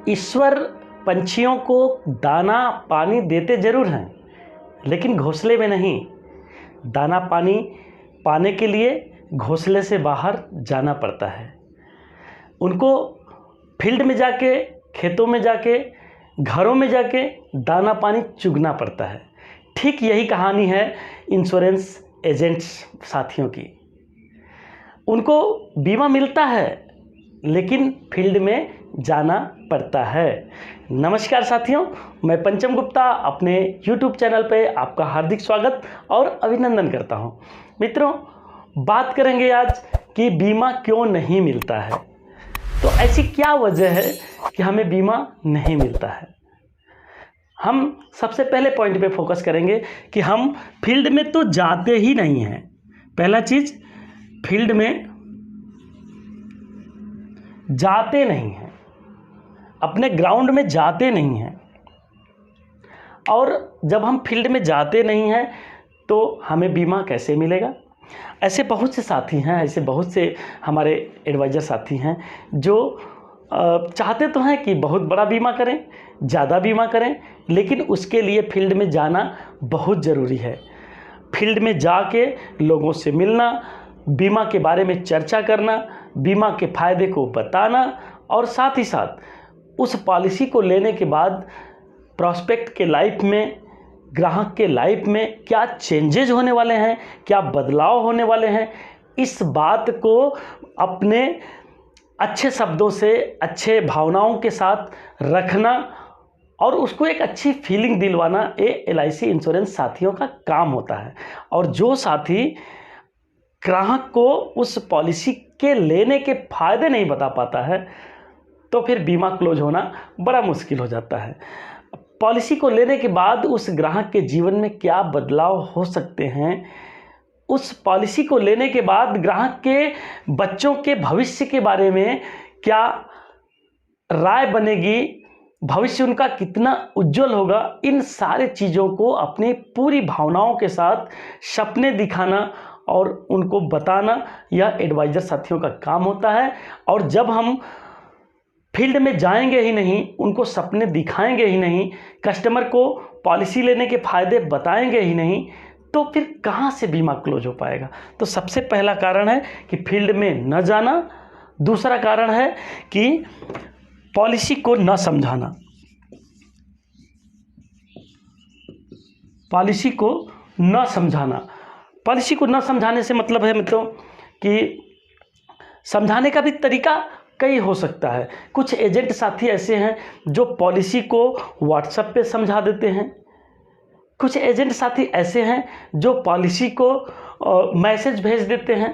ईश्वर पंछियों को दाना पानी देते ज़रूर हैं, लेकिन घोंसले में नहीं। दाना पानी पाने के लिए घोंसले से बाहर जाना पड़ता है। उनको फील्ड में जाके, खेतों में जाके, घरों में जाके दाना पानी चुगना पड़ता है। ठीक यही कहानी है इंश्योरेंस एजेंट्स साथियों की। उनको बीमा मिलता है, लेकिन फील्ड में जाना पड़ता है। नमस्कार साथियों, मैं पंचम गुप्ता अपने YouTube चैनल पे आपका हार्दिक स्वागत और अभिनंदन करता हूं। मित्रों, बात करेंगे आज कि बीमा क्यों नहीं मिलता है। तो ऐसी क्या वजह है कि हमें बीमा नहीं मिलता है। हम सबसे पहले पॉइंट पे फोकस करेंगे कि हम फील्ड में तो जाते ही नहीं हैं। पहला चीज़, फील्ड में जाते नहीं हैं, अपने ग्राउंड में जाते नहीं हैं। और जब हम फील्ड में जाते नहीं हैं तो हमें बीमा कैसे मिलेगा। ऐसे बहुत से साथी हैं, ऐसे बहुत से हमारे एडवाइज़र साथी हैं जो चाहते तो हैं कि बहुत बड़ा बीमा करें, ज़्यादा बीमा करें, लेकिन उसके लिए फील्ड में जाना बहुत ज़रूरी है। फील्ड में जाके लोगों से मिलना, बीमा के बारे में चर्चा करना, बीमा के फ़ायदे को बताना और साथ ही साथ उस पॉलिसी को लेने के बाद प्रॉस्पेक्ट के लाइफ में, ग्राहक के लाइफ में क्या चेंजेज होने वाले हैं, क्या बदलाव होने वाले हैं, इस बात को अपने अच्छे शब्दों से, अच्छे भावनाओं के साथ रखना और उसको एक अच्छी फीलिंग दिलवाना, ये LIC इंश्योरेंस साथियों का काम होता है। और जो साथी ग्राहक को उस पॉलिसी के लेने के फ़ायदे नहीं बता पाता है, तो फिर बीमा क्लोज होना बड़ा मुश्किल हो जाता है। पॉलिसी को लेने के बाद उस ग्राहक के जीवन में क्या बदलाव हो सकते हैं, उस पॉलिसी को लेने के बाद ग्राहक के बच्चों के भविष्य के बारे में क्या राय बनेगी, भविष्य उनका कितना उज्जवल होगा, इन सारे चीज़ों को अपनी पूरी भावनाओं के साथ सपने दिखाना और उनको बताना, यह एडवाइज़र साथियों का काम होता है। और जब हम फील्ड में जाएंगे ही नहीं, उनको सपने दिखाएंगे ही नहीं, कस्टमर को पॉलिसी लेने के फ़ायदे बताएंगे ही नहीं, तो फिर कहाँ से बीमा क्लोज हो पाएगा। तो सबसे पहला कारण है कि फील्ड में न जाना। दूसरा कारण है कि पॉलिसी को न समझाना। पॉलिसी को न समझाना, पॉलिसी को न समझाने से मतलब है मित्रों कि समझाने का भी तरीका कई हो सकता है। कुछ एजेंट साथी ऐसे हैं जो पॉलिसी को व्हाट्सएप पे समझा देते हैं। कुछ एजेंट साथी ऐसे हैं जो पॉलिसी को मैसेज भेज देते हैं।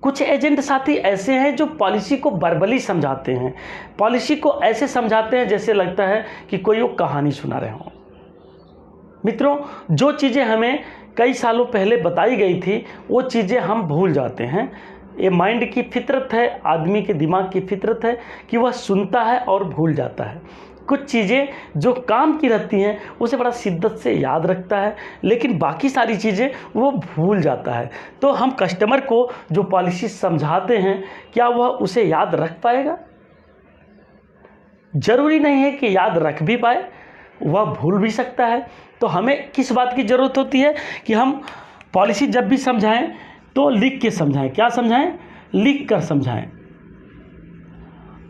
कुछ एजेंट साथी ऐसे हैं जो पॉलिसी को वर्बली समझाते हैं। पॉलिसी को ऐसे समझाते हैं जैसे लगता है कि कोई वो कहानी सुना रहे हों। मित्रों, जो चीज़ें हमें कई सालों पहले बताई गई थी, वो चीज़ें हम भूल जाते हैं। ये माइंड की फितरत है, आदमी के दिमाग की फितरत है कि वह सुनता है और भूल जाता है। कुछ चीज़ें जो काम की रहती हैं उसे बड़ा शिद्दत से याद रखता है, लेकिन बाकी सारी चीज़ें वो भूल जाता है। तो हम कस्टमर को जो पॉलिसी समझाते हैं, क्या वह उसे याद रख पाएगा? ज़रूरी नहीं है कि याद रख भी पाए, वह भूल भी सकता है। तो हमें किस बात की ज़रूरत होती है कि हम पॉलिसी जब भी समझाएं तो लिख के समझाएं। क्या समझाएं? लिख कर समझाएं।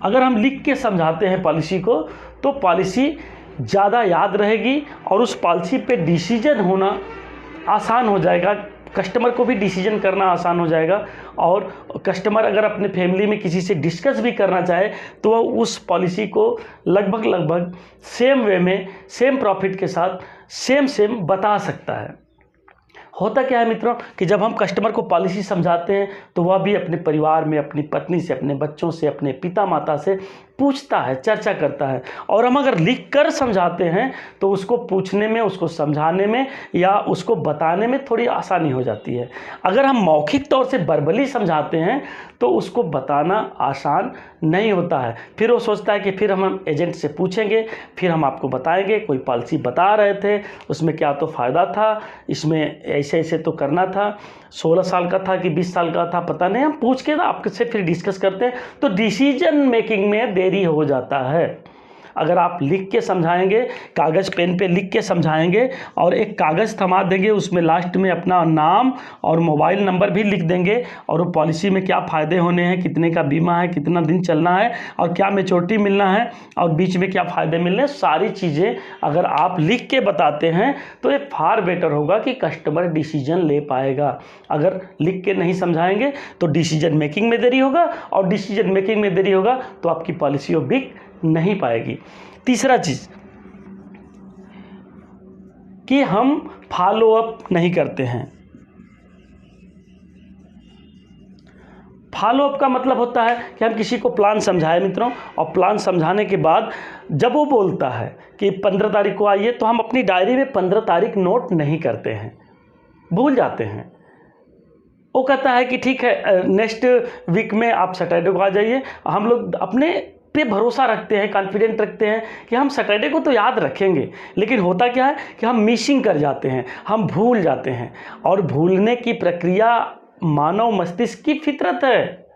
अगर हम लिख के समझाते हैं पॉलिसी को, तो पॉलिसी ज़्यादा याद रहेगी और उस पॉलिसी पे डिसीजन होना आसान हो जाएगा। कस्टमर को भी डिसीजन करना आसान हो जाएगा। और कस्टमर अगर अपने फैमिली में किसी से डिस्कस भी करना चाहे तो वह उस पॉलिसी को लगभग सेम वे में, सेम प्रॉफिट के साथ सेम बता सकता है। होता क्या है मित्रों कि जब हम कस्टमर को पॉलिसी समझाते हैं तो वह भी अपने परिवार में, अपनी पत्नी से, अपने बच्चों से, अपने पिता माता से पूछता है, चर्चा करता है। और हम अगर लिख कर समझाते हैं तो उसको पूछने में, उसको समझाने में या उसको बताने में थोड़ी आसानी हो जाती है। अगर हम मौखिक तौर से वर्बली समझाते हैं तो उसको बताना आसान नहीं होता है। फिर वो सोचता है कि फिर हम एजेंट से पूछेंगे, फिर हम आपको बताएंगे, कोई पॉलिसी बता रहे थे उसमें क्या तो फ़ायदा था, इसमें ऐसे ऐसे तो करना था, 16 साल का था कि 20 साल का था पता नहीं, हम पूछ के ना आपसे फिर डिस्कस करते हैं, तो डिसीजन मेकिंग में देरी हो जाता है। अगर आप लिख के समझाएंगे, कागज़ पेन पे लिख के समझाएंगे और एक कागज़ थमा देंगे, उसमें लास्ट में अपना नाम और मोबाइल नंबर भी लिख देंगे और वो पॉलिसी में क्या फ़ायदे होने हैं, कितने का बीमा है, कितना दिन चलना है और क्या मैच्योरिटी मिलना है और बीच में क्या फ़ायदे मिलने हैं, सारी चीज़ें अगर आप लिख के बताते हैं तो ये फार बेटर होगा कि कस्टमर डिसीजन ले पाएगा। अगर लिख के नहीं समझाएंगे तो डिसीजन मेकिंग में देरी होगा और डिसीजन मेकिंग में देरी होगा तो आपकी पॉलिसी बिक नहीं पाएगी। तीसरा चीज कि हम फॉलो अप नहीं करते हैं। फॉलो अप का मतलब होता है कि हम किसी को प्लान समझाएं मित्रों, और प्लान समझाने के बाद जब वो बोलता है कि 15 तारीख को आइए, तो हम अपनी डायरी में 15 तारीख नोट नहीं करते हैं, भूल जाते हैं। वो कहता है कि ठीक है नेक्स्ट वीक में आप सैटरडे को आ जाइए। हम लोग अपने पे भरोसा रखते हैं, कॉन्फिडेंट रखते हैं कि हम सैटरडे को तो याद रखेंगे, लेकिन होता क्या है कि हम मिसिंग कर जाते हैं, हम भूल जाते हैं। और भूलने की प्रक्रिया मानव मस्तिष्क की फितरत है।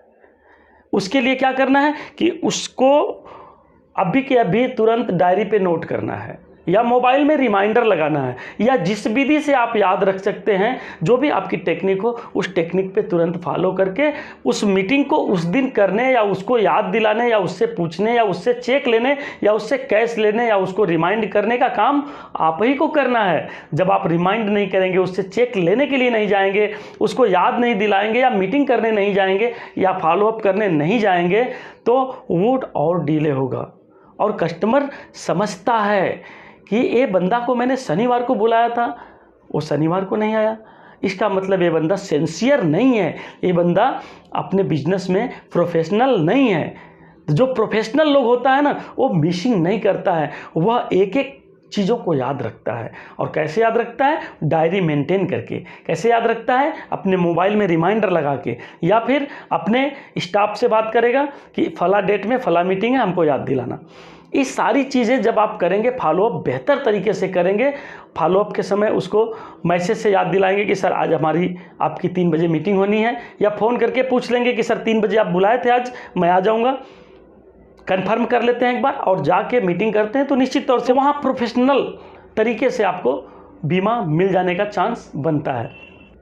उसके लिए क्या करना है कि उसको अभी के अभी तुरंत डायरी पे नोट करना है या मोबाइल में रिमाइंडर लगाना है, या जिस विधि से आप याद रख सकते हैं, जो भी आपकी टेक्निक हो, उस टेक्निक पे तुरंत फॉलो करके उस मीटिंग को उस दिन करने या उसको याद दिलाने या उससे पूछने या उससे चेक लेने या उससे कैश लेने या उसको रिमाइंड करने का काम आप ही को करना है। जब आप रिमाइंड नहीं करेंगे, उससे चेक लेने के लिए नहीं जाएंगे, उसको याद नहीं दिलाएंगे या मीटिंग करने नहीं जाएंगे या फॉलोअप करने नहीं जाएंगे, तो वो और डिले होगा। और कस्टमर समझता है कि ये बंदा को मैंने शनिवार को बुलाया था, वो शनिवार को नहीं आया, इसका मतलब ये बंदा सिंसियर नहीं है, ये बंदा अपने बिजनेस में प्रोफेशनल नहीं है। जो प्रोफेशनल लोग होता है ना, वो मिसिंग नहीं करता है, वह एक एक चीज़ों को याद रखता है। और कैसे याद रखता है? डायरी मेंटेन करके। कैसे याद रखता है? अपने मोबाइल में रिमाइंडर लगा के, या फिर अपने स्टाफ से बात करेगा कि फला डेट में फला मीटिंग है, हमको याद दिलाना। ये सारी चीज़ें जब आप करेंगे, फॉलोअप बेहतर तरीके से करेंगे। फॉलोअप के समय उसको मैसेज से याद दिलाएंगे कि सर आज हमारी आपकी 3 बजे मीटिंग होनी है, या फ़ोन करके पूछ लेंगे कि सर 3 बजे आप बुलाए थे, आज मैं आ जाऊँगा। कंफर्म कर लेते हैं एक बार और जाके मीटिंग करते हैं, तो निश्चित तौर से वहाँ प्रोफेशनल तरीके से आपको बीमा मिल जाने का चांस बनता है।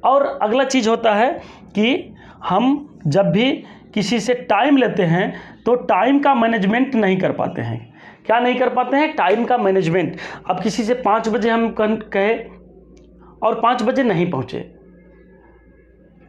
और अगला चीज़ होता है कि हम जब भी किसी से टाइम लेते हैं तो टाइम का मैनेजमेंट नहीं कर पाते हैं। क्या नहीं कर पाते हैं? टाइम का मैनेजमेंट। अब किसी से 5 बजे हम कहे और 5 बजे नहीं पहुँचे,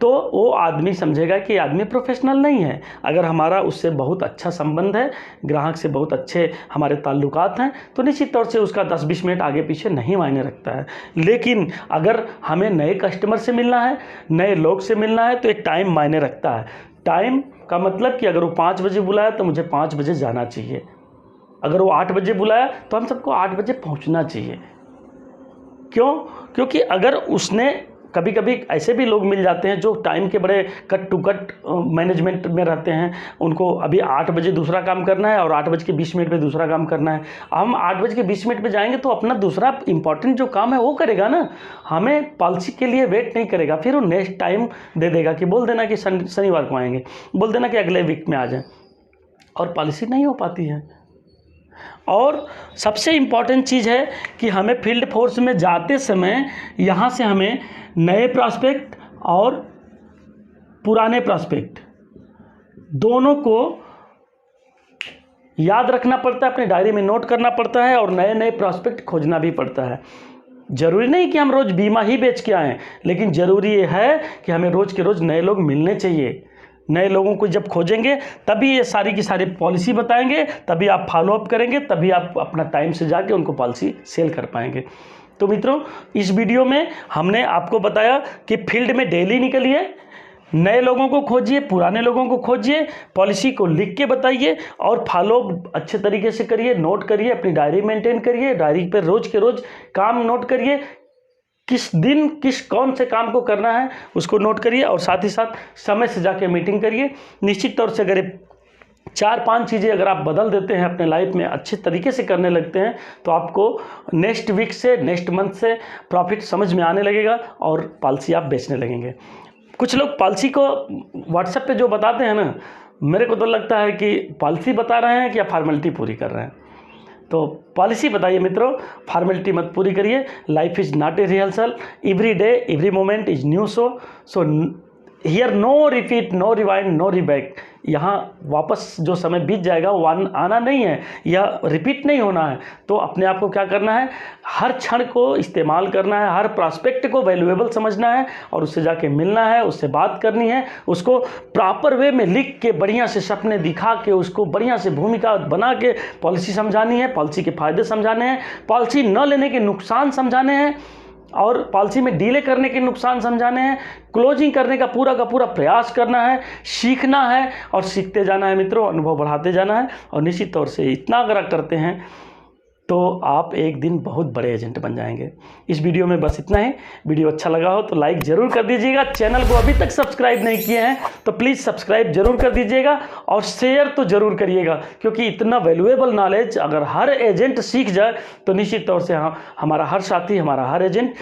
तो वो आदमी समझेगा कि आदमी प्रोफेशनल नहीं है। अगर हमारा उससे बहुत अच्छा संबंध है, ग्राहक से बहुत अच्छे हमारे ताल्लुकात हैं, तो निश्चित तौर से उसका 10-20 मिनट आगे पीछे नहीं मायने रखता है। लेकिन अगर हमें नए कस्टमर से मिलना है, नए लोग से मिलना है, तो एक टाइम मायने रखता है। टाइम का मतलब कि अगर वो 5 बजे बुलाया तो मुझे 5 बजे जाना चाहिए, अगर वो 8 बजे बुलाया तो हम सबको 8 बजे पहुंचना चाहिए। क्यों? क्योंकि अगर उसने, कभी कभी ऐसे भी लोग मिल जाते हैं जो टाइम के बड़े कट टू कट मैनेजमेंट में रहते हैं। उनको अभी 8 बजे दूसरा काम करना है और 8:20 पे दूसरा काम करना है। हम 8:20 पे जाएंगे तो अपना दूसरा इंपॉर्टेंट जो काम है वो करेगा ना, हमें पॉलिसी के लिए वेट नहीं करेगा। फिर वो नेक्स्ट टाइम दे देगा कि बोल देना कि शनिवार को आएंगे, बोल देना कि अगले वीक में आ जाएं, और पॉलिसी नहीं हो पाती है। और सबसे इम्पॉर्टेंट चीज़ है कि हमें फील्ड फोर्स में जाते समय यहाँ से हमें नए प्रॉस्पेक्ट और पुराने प्रॉस्पेक्ट दोनों को याद रखना पड़ता है, अपनी डायरी में नोट करना पड़ता है, और नए नए प्रॉस्पेक्ट खोजना भी पड़ता है। ज़रूरी नहीं कि हम रोज़ बीमा ही बेच के आएँ, लेकिन ज़रूरी ये है कि हमें रोज़ के रोज़ नए लोग मिलने चाहिए। नए लोगों को जब खोजेंगे तभी ये सारी की सारी पॉलिसी बताएंगे, तभी आप फॉलोअप करेंगे, तभी आप अपना टाइम से जाके उनको पॉलिसी सेल कर पाएंगे। तो मित्रों, इस वीडियो में हमने आपको बताया कि फील्ड में डेली निकलिए, नए लोगों को खोजिए, पुराने लोगों को खोजिए, पॉलिसी को लिख के बताइए और फॉलो अच्छे तरीके से करिए, नोट करिए, अपनी डायरी मेंटेन करिए, डायरी पर रोज़ के रोज़ काम नोट करिए, किस दिन किस कौन से काम को करना है उसको नोट करिए, और साथ ही साथ समय से जाके मीटिंग करिए। निश्चित तौर से अगर 4-5 चीज़ें अगर आप बदल देते हैं अपने लाइफ में, अच्छे तरीके से करने लगते हैं, तो आपको नेक्स्ट वीक से, नेक्स्ट मंथ से प्रॉफिट समझ में आने लगेगा और पॉलिसी आप बेचने लगेंगे। कुछ लोग पॉलिसी को व्हाट्सएप पे जो बताते हैं ना, मेरे को तो लगता है कि पॉलिसी बता रहे हैं कि या फॉर्मेलिटी पूरी कर रहे हैं। तो पॉलिसी बताइए मित्रों, फॉर्मेलिटी मत पूरी करिए। Life is not a rehearsal, every day every moment is new. So here no repeat, no rewind, no reback. यहाँ वापस जो समय बीत जाएगा वो आना नहीं है, यह रिपीट नहीं होना है। तो अपने आप को क्या करना है, हर क्षण को इस्तेमाल करना है, हर प्रॉस्पेक्ट को वैल्यूएबल समझना है और उससे जाके मिलना है, उससे बात करनी है, उसको प्रॉपर वे में लिख के, बढ़िया से सपने दिखा के, उसको बढ़िया से भूमिका बना के पॉलिसी समझानी है, पॉलिसी के फ़ायदे समझाने हैं, पॉलिसी न लेने के नुकसान समझाने हैं और पॉलिसी में डीले करने के नुकसान समझाने हैं, क्लोजिंग करने का पूरा प्रयास करना है, सीखना है और सीखते जाना है मित्रों, अनुभव बढ़ाते जाना है। और निश्चित तौर से इतना अगर करते हैं तो आप एक दिन बहुत बड़े एजेंट बन जाएंगे। इस वीडियो में बस इतना ही। वीडियो अच्छा लगा हो तो लाइक ज़रूर कर दीजिएगा। चैनल को अभी तक सब्सक्राइब नहीं किए हैं तो प्लीज़ सब्सक्राइब जरूर कर दीजिएगा और शेयर तो ज़रूर करिएगा, क्योंकि इतना वैल्यूएबल नॉलेज अगर हर एजेंट सीख जाए तो निश्चित तौर से हमारा हर साथी, हमारा हर एजेंट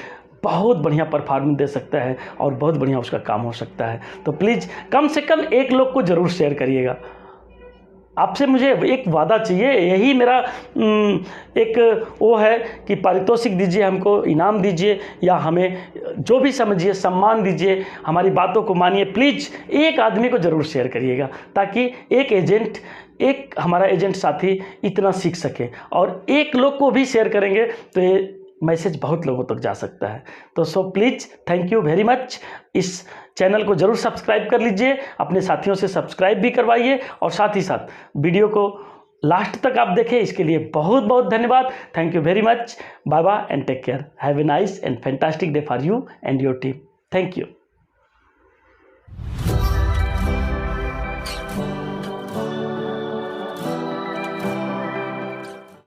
बहुत बढ़िया परफॉर्मेंस दे सकता है और बहुत बढ़िया उसका काम हो सकता है। तो प्लीज़ कम से कम एक लोग को ज़रूर शेयर करिएगा। आपसे मुझे एक वादा चाहिए, यही मेरा एक वो है कि पारितोषिक दीजिए, हमको इनाम दीजिए या हमें जो भी समझिए सम्मान दीजिए, हमारी बातों को मानिए। प्लीज़ एक आदमी को ज़रूर शेयर करिएगा ताकि एक हमारा एजेंट साथी इतना सीख सके, और एक लोग को भी शेयर करेंगे तो ये मैसेज बहुत लोगों तक जा सकता है। तो so please thank you very much. इस चैनल को ज़रूर सब्सक्राइब कर लीजिए, अपने साथियों से सब्सक्राइब भी करवाइए और साथ ही साथ वीडियो को लास्ट तक आप देखें, इसके लिए बहुत बहुत धन्यवाद। Thank you very much. Bye bye and take care. Have a nice and fantastic day for you and your team. Thank you.